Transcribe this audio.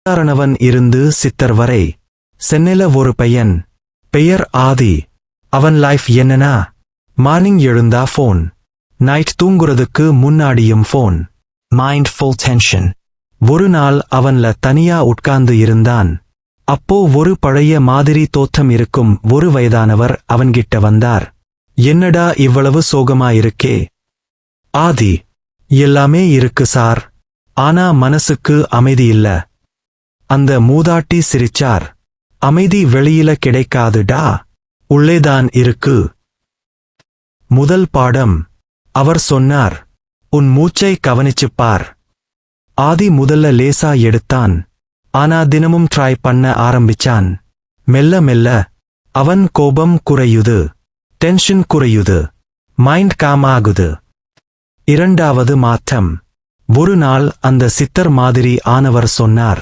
சாதாரணவன் இருந்து சித்தர் வரை. சென்னைல ஒரு பையன். பெயர் ஆதி. அவன் லைஃப் என்னன்னா, மார்னிங் எழுந்தா ஃபோன், நைட் தூங்குறதுக்கு முன்னாடியும் ஃபோன். Mind full tension. ஒரு நாள் அவன்ல தனியா உட்கார்ந்து இருந்தான். அப்போ ஒரு பழைய மாதிரி தோற்றம் இருக்கும் ஒரு வயதானவர் அவன்கிட்ட வந்தார். என்னடா இவ்வளவு சோகமா இருக்கே? ஆதி: எல்லாமே இருக்கு சார், ஆனா மனசுக்கு அமைதி இல்ல. அந்த மூதாட்டி சிரிச்சார். அமைதி வெளியில கிடைக்காதுடா, உள்ளேதான் இருக்கு. முதல் பாடம். அவர் சொன்னார், உன் மூச்சை கவனிச்சுப் பார். ஆதி முதல்ல லேசா எடுத்தான். ஆனா தினமும் ட்ரை பண்ண ஆரம்பிச்சான். மெல்ல மெல்ல அவன் கோபம் குறையுது, டென்ஷன் குறையுது, மைண்ட் காம் ஆகுது. இரண்டாவது மாற்றம். ஒரு நாள் அந்த சித்தர் மாதிரி ஆனவர் சொன்னார்,